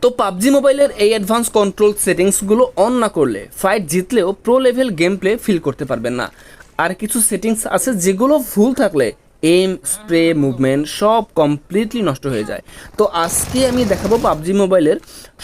তো পাবজি মোবাইলের এই অ্যাডভান্স কন্ট্রোল সেটিংসগুলো অন না করলে ফাইট জিতলেও pro level game play feel করতে পারবেন না। আর কিছু সেটিংস আছে যেগুলো ভুল থাকলে এম স্প্রে মুভমেন্ট সব কমপ্লিটলি নষ্ট হয়ে যায়। তো আজকে আমি দেখাবো পাবজি মোবাইলের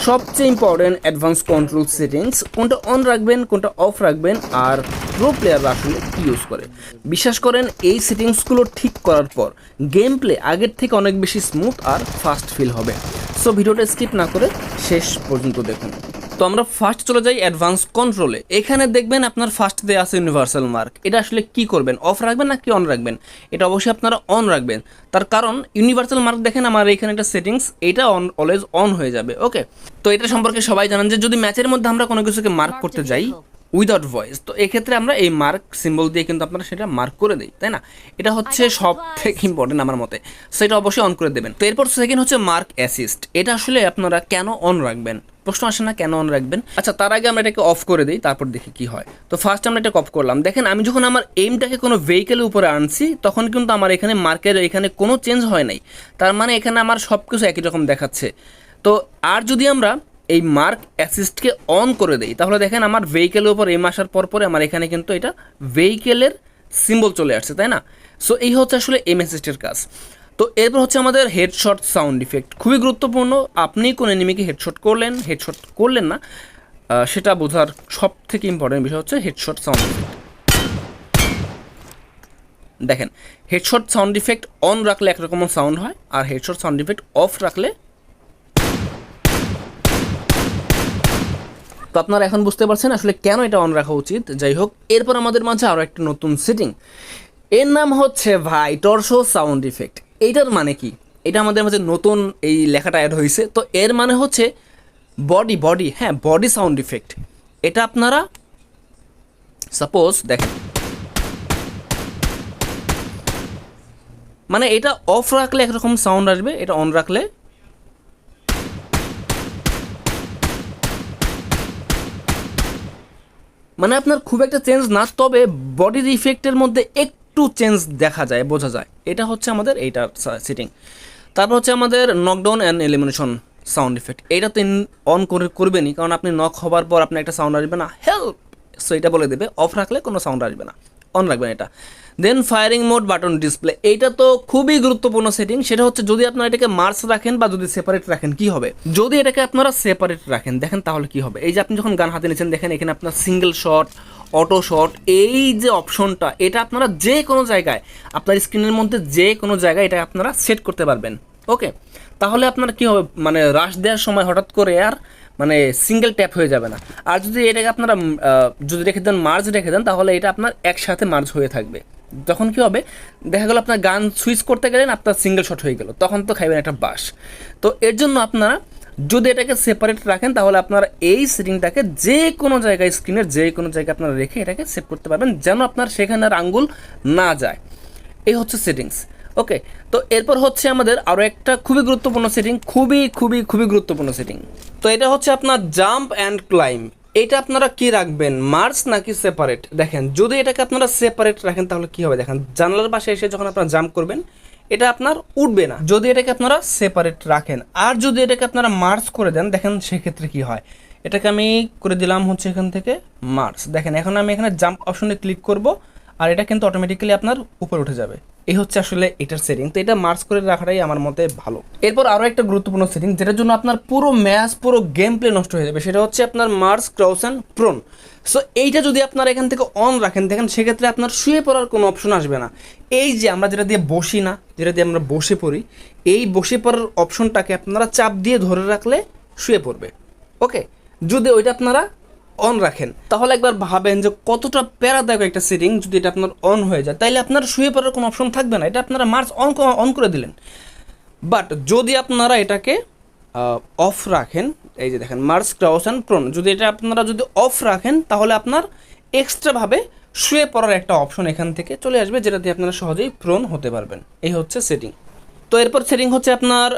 সবচেয়ে ইম্পর্টেন্ট অ্যাডভান্স কন্ট্রোল সেটিংস, কোনটা অন রাখবেন কোনটা অফ রাখবেন আর প্রো প্লেয়াররা আসলে কী ইউজ করে। বিশ্বাস করেন এই সেটিংসগুলো ঠিক করার পর গেম প্লে আগের থেকে অনেক বেশি স্মুথ আর ফাস্ট ফিল হবে। সো ভিডিওটা স্কিপ না করে শেষ পর্যন্ত দেখুন। তো আমরা ফার্স্ট চলে যাই অ্যাডভান্স কন্ট্রোলে। এখানে দেখবেন আপনার ফার্স্ট দেওয়া আছে ইউনিভার্সাল মার্ক। এটা আসলে কি করবেন, অফ রাখবেন নাকি অন রাখবেন? এটা অবশ্যই আপনারা অন রাখবেন, তার কারণ ইউনিভার্সাল মার্ক দেখেন আমার এখানে একটা সেটিংস, এটা অলওয়েজ অন হয়ে যাবে। ওকে, তো এটা সম্পর্কে সবাই জানেন যে যদি ম্যাচের মধ্যে আমরা কোনো কিছুকে মার্ক করতে যাই উইদাউট ভয়েস, তো এক্ষেত্রে আমরা এই মার্ক সিম্বল দিয়ে কিন্তু আপনারা সেটা মার্ক করে দিই, তাই না? এটা হচ্ছে সব থেকে ইম্পর্টেন্ট আমার মতে, সেটা অবশ্যই অন করে দেবেন। তো এরপর সেকেন্ড হচ্ছে মার্ক অ্যাসিস্ট। এটা আসলে আপনারা কেন অন রাখবেন, প্রশ্ন আসে না কেন অন রাখবেন? আচ্ছা, তার আগে আমরা এটাকে অফ করে দিই, তারপর দেখি কি হয়। তো ফার্স্ট আমরা এটাকে অফ করলাম। দেখেন আমি যখন আমার এইমটাকে কোনো ভেহিকেলের উপরে আনছি তখন কিন্তু আমার এখানে মার্কের এখানে কোনো চেঞ্জ হয় নাই, তার মানে এখানে আমার সব কিছু একই রকম দেখাচ্ছে। তো আর যদি আমরা এই মার্ক অ্যাসিস্টকে অন করে দেই তাহলে দেখেন আমার ভেহিকেলের উপর এম আসার পর পরে আমার এখানে কিন্তু এটা ভেহিকেলের সিম্বল চলে আসছে, তাই না? সো এই হচ্ছে আসলে এম অ্যাসিস্টের কাজ। তো এরপর হচ্ছে আমাদের হেডশট সাউন্ড ইফেক্ট, খুবই গুরুত্বপূর্ণ। আপনি কোন এনিমিকে হেডশট করলেন না, সেটা বোঝার সব থেকে ইম্পর্টেন্ট বিষয় হচ্ছে হেডশট সাউন্ড ইফেক্ট। দেখেন হেডশট সাউন্ড ইফেক্ট অন রাখলে একরকম সাউন্ড হয়, আর হেডশট সাউন্ড ইফেক্ট অফ রাখলে। তো আপনারা এখন বুঝতে পারছেন আসলে কেন এটা অন রাখা উচিত। যাই হোক, এরপর আমাদের মাঝে আরও একটা নতুন সেটিং, এর নাম হচ্ছে ভাই টর্সো সাউন্ড ইফেক্ট। এইটার মানে কি? এটা আমাদের মাঝে নতুন এই লেখাটা অ্যাড হয়েছে। তো এর মানে হচ্ছে বডি সাউন্ড ইফেক্ট। এটা আপনারা সাপোজ দেখেন, মানে এটা অফ রাখলে একরকম সাউন্ড আসবে, এটা অন রাখলে মানে আপনার খুব একটা চেঞ্জ না, তবে বডির ইফেক্টের মধ্যে একটু চেঞ্জ দেখা যায়, বোঝা যায়। এটা হচ্ছে আমাদের এইটার সেটিং। তারপর হচ্ছে আমাদের knockdown and elimination sound effect. এটা তো অন করবেনই, কারণ আপনি নক হবার পর আপনার একটা সাউন্ড আসবে না, হেল্প, সো এটা বলে দেবে। অফ রাখলে কোনো সাউন্ড আসবে না, অন রাখবেন এটা। দেন ফায়ারিং মোড বাটন ডিসপ্লে, এইটা তো খুবই গুরুত্বপূর্ণ সেটিং। সেটা হচ্ছে যদি আপনারা এটাকে মার্চ রাখেন বা যদি সেপারেট রাখেন কি হবে। যদি এটাকে আপনারা সেপারেট রাখেন দেখেন তাহলে কি হবে। এই যে আপনি যখন গান হাতে নিয়েছেন দেখেন এখানে আপনার সিঙ্গেল শট, অটো শট, এই যে অপশনটা, এটা আপনারা যে কোনো জায়গায় আপনার স্ক্রিনের মধ্যে যে কোনো জায়গায় এটা আপনারা সেট করতে পারবেন। ওকে, তাহলে আপনার কী হবে, মানে রাশ দেওয়ার সময় হঠাৎ করে আর মানে সিঙ্গেল ট্যাপ হয়ে যাবে না। আর যদি এটাকে আপনারা যদি রেখে দেন, মার্জ রেখে দেন, তাহলে এটা আপনার একসাথে মার্জ হয়ে থাকবে। তখন কী হবে, দেখা গেলো আপনার গান সুইচ করতে গেলেন, আপনার সিঙ্গেল শট হয়ে গেল, তখন তো খাইবেন একটা বাস। তো এর জন্য আপনারা যদি এটাকে সেপারেট রাখেন তাহলে আপনারা এই সেটিংটাকে যে কোনো জায়গায়, স্ক্রিনের যে কোনো জায়গায় আপনারা রেখে এটাকে সেভ করতে পারবেন, যেন আপনার সেখানে আর আঙ্গুল না যায়। এই হচ্ছে সেটিংস। ওকে, তো এরপর হচ্ছে আমাদের আরও একটা খুবই গুরুত্বপূর্ণ সেটিং, খুবই গুরুত্বপূর্ণ সেটিং। তো এটা হচ্ছে আপনার জাম্প অ্যান্ড ক্লাইম্ব। এটা আপনারা কি রাখবেন, মার্চ নাকি সেপারেট? দেখেন যদি এটাকে আপনারা সেপারেট রাখেন তাহলে কি হবে, দেখেন জানলার পাশে এসে যখন আপনারা জাম্প করবেন এটা আপনার উঠবে না, যদি এটাকে আপনারা সেপারেট রাখেন। আর যদি এটাকে আপনারা মার্চ করে দেন দেখেন সেক্ষেত্রে কি হয়। এটাকে আমি করে দিলাম হচ্ছে এখান থেকে মার্চ। দেখেন এখন আমি এখানে জাম্প অপশনে ক্লিক করব আর এটা কিন্তু অটোমেটিক্যালি আপনার উপরে উঠে যাবে। এই হচ্ছে আসলে এটার সেটিং। তো এটা মার্চ করে রাখাটাই আমার মতে ভালো। এরপর আরও একটা গুরুত্বপূর্ণ সেটিং যেটার জন্য আপনার পুরো ম্যাচ, পুরো গেম প্লে নষ্ট হয়ে যাবে, সেটা হচ্ছে আপনার March Krauss and prone. So এইটা যদি আপনারা এখান থেকে অন রাখেন দেখেন সেক্ষেত্রে আপনার শুয়ে পড়ার কোনো অপশন আসবে না। এই যে আমরা যেটা দিয়ে বসি না, যেটা দিয়ে আমরা বসে পড়ি, এই বসে পড়ার অপশনটাকে আপনারা চাপ দিয়ে ধরে রাখলে শুয়ে পড়বে। ওকে, যদি ওইটা আপনারা অন রাখেন তাহলে একবার ভাবেন যে কতটা প্যারাদায়ক একটা সেটিং। যদি এটা আপনার অন হয়ে যায় তাইলে আপনার শুয়ে পড়ার কোনো অপশন থাকবে না, এটা আপনারা মার্চ অন করে দিলেন। বাট যদি আপনারা এটাকে অফ রাখেন, এই যে দেখেন মার্চ ক্রাউস অ্যান্ড প্রোন, যদি এটা আপনারা যদি অফ রাখেন তাহলে আপনার এক্সট্রাভাবে শুয়ে পড়ার একটা অপশন এখান থেকে চলে আসবে, যেটা দিয়ে আপনারা সহজেই প্রোন হতে পারবেন। এই হচ্ছে সেটিং। তো এরপর সেটিং হচ্ছে আপনার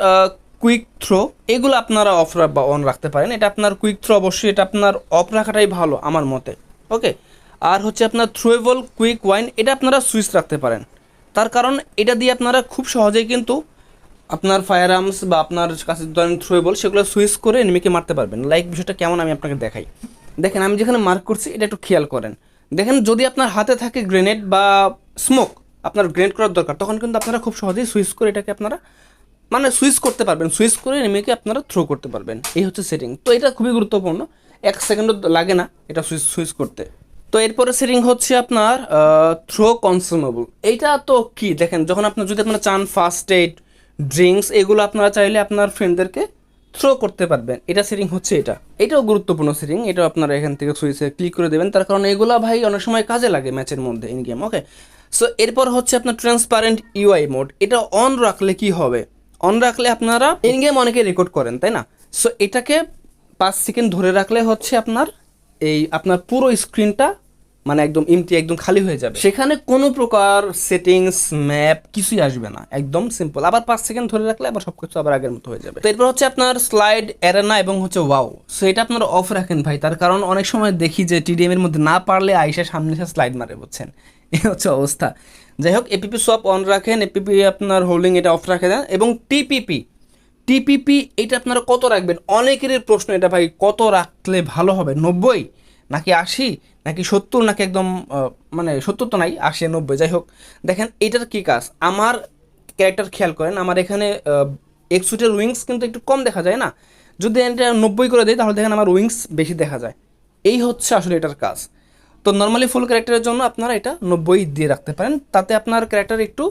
কুইক থ্রো, এগুলো আপনারা অফ বা অন রাখতে পারেন। এটা আপনার কুইক থ্রো অবশ্যই এটা আপনার অফ রাখাটাই ভালো আমার মতে। ওকে, আর হচ্ছে আপনার থ্রোয়েবল কুইক ওয়াইন, এটা আপনারা সুইচ রাখতে পারেন, তার কারণ এটা দিয়ে আপনারা খুব সহজেই কিন্তু আপনার ফায়ার আর্মস বা আপনার কাছে ধরেন থ্রোয়েবল সেগুলো সুইচ করে এনিমিকে মারতে পারবেন। লাইক বিষয়টা কেমন আমি আপনাকে দেখাই। দেখেন আমি যেখানে মার্ক করছি এটা একটু খেয়াল করেন। দেখেন যদি আপনার হাতে থাকে গ্রেনেড বা স্মোক, আপনার গ্রেনেড করার দরকার, তখন কিন্তু আপনারা খুব সহজেই সুইচ করে এটাকে আপনারা মানে সুইচ করতে পারবেন, সুইচ করে এনিমিকে আপনারা থ্রো করতে পারবেন। এই হচ্ছে সেটিং। তো এটা খুবই গুরুত্বপূর্ণ, 1 সেকেন্ডও লাগে না এটা সুইচ করতে। তো এরপরে সেটিং হচ্ছে আপনার থ্রো কনজিউমেবল। এইটা তো কি দেখেন, যখন আপনার যদি আপনারা চান ফার্স্ট এইড, ড্রিঙ্কস, এগুলো আপনারা চাইলে আপনার ফ্রেন্ডদেরকে থ্রো করতে পারবেন। এটা সেটিং হচ্ছে এটাও গুরুত্বপূর্ণ সেটিং। এটাও আপনারা এখান থেকে সুইচে ক্লিক করে দেবেন, তার কারণ এগুলো ভাই অনেক সময় কাজে লাগে ম্যাচের মধ্যে ইন গেম। ওকে, সো এরপর হচ্ছে আপনার ট্রান্সপারেন্ট ইউআই মোড। এটা অন রাখলে কি হবে, অন রাখলে আপনারা ইন গেম অনেকে রেকর্ড করেন তাই না, সো এটাকে 5 সেকেন্ড ধরে রাখলে হচ্ছে আপনার পুরো স্ক্রিনটা মানে একদম এমটি, একদম খালি হয়ে যাবে, সেখানে কোনো প্রকার সেটিংস ম্যাপ কিছুই আসবে না, একদম সিম্পল। আবার 5 সেকেন্ড ধরে রাখলে আবার সব কিছু আবার আগের মতো হয়ে যাবে। তো এরপর হচ্ছে আপনার স্লাইড অ্যারেনা এবং হচ্ছে ওয়াও। সো এটা আপনারা অফ রাখেন ভাই, তার কারণ অনেক সময় দেখি যে টিডিএম এর মধ্যে না পারলে আইসা সামনে এসে স্লাইড মারে, বুঝছেন, এই হচ্ছে অবস্থা। যাই হোক, এপিপি সোয়াপ অন রাখেন, এপিপি আপনার হোল্ডিং এটা অফ রাখে দেন। এবং টিপিপি এটা আপনারা কত রাখবেন, অনেকেরই প্রশ্ন এটা ভাই, কত রাখলে ভালো হবে, 90 নাকি 80 নাকি 70 নাকি একদম মানে 70 তো নাই, 80 90, যাই হোক। দেখেন এটার কী কাজ, আমার ক্যারেক্টার খেয়াল করেন, আমার এখানে এক্সুটের উইংস কিন্তু একটু কম দেখা যায় না, যদি এটা 90 করে দেয় তাহলে দেখেন আমার উইংস বেশি দেখা যায়। এই হচ্ছে আসলে এটার কাজ। তো নর্মালি ফুল ক্যারেক্টারের জন্য আপনারা এটা 90 দিয়ে রাখতে পারেন, তাতে আপনার ক্যারেক্টার একটু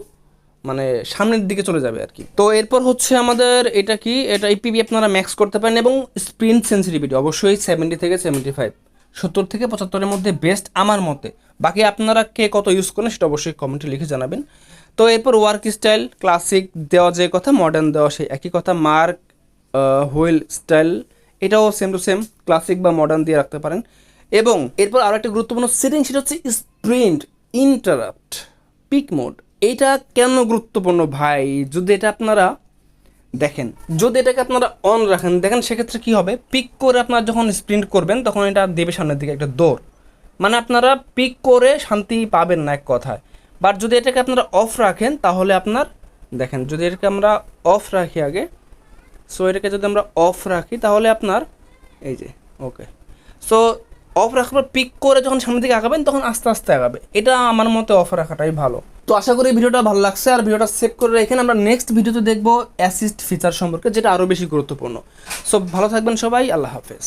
মানে সামনের দিকে চলে যাবে আর কি। তো এরপর হচ্ছে আমাদের এটা কি, এটা ইপিবি আপনারা ম্যাক্স করতে পারেন। এবং স্প্রিন্ট সেন্সিটিভিটি অবশ্যই 70 থেকে 75, 70 থেকে 75-এর মধ্যে বেস্ট আমার মতে। বাকি আপনারা কে কত ইউজ করেন সেটা অবশ্যই কমেন্টে লিখে জানাবেন। তো এরপর ওয়ার্ক স্টাইল ক্লাসিক দেওয়া যে কথা, মডার্ন দেওয়া সেই একই কথা। মার্ক হুইল স্টাইল এটাও সেম টু সেম, ক্লাসিক বা মডার্ন দিয়ে রাখতে পারেন। এবং এরপর আরও একটা গুরুত্বপূর্ণ সেটিং, সেটা হচ্ছে স্প্রিন্ট ইন্টারাপ্ট পিক মোড। এইটা কেন গুরুত্বপূর্ণ ভাই, যদি এটা আপনারা দেখেন, যদি এটাকে আপনারা অন রাখেন, দেখেন সেক্ষেত্রে কী হবে, পিক করে আপনারা যখন স্প্রিন্ট করবেন তখন এটা দেবে সামনের দিকে একটা দৌড়, মানে আপনারা পিক করে শান্তি পাবেন না এক কথায়। বাট যদি এটাকে আপনারা অফ রাখেন তাহলে আপনার দেখেন, যদি এটাকে আমরা অফ রাখি আগে, সো এটাকে যদি আমরা অফ রাখি তাহলে আপনার এই যে ওকে, সো অফ রাখার পিক করে যখন সামনের দিকে আগাবেন তখন আস্তে আস্তে আগাবে। এটা আমার মতে অফ রাখাটাই ভালো। তো আশা করি ভিডিওটা ভালো লাগছে, আর ভিডিওটা সেভ করে রেখে আমরা নেক্সট ভিডিওতে দেখবো অ্যাসিস্ট ফিচার সম্পর্কে, যেটা আরও বেশি গুরুত্বপূর্ণ। সো ভালো থাকবেন সবাই, আল্লাহ হাফেজ।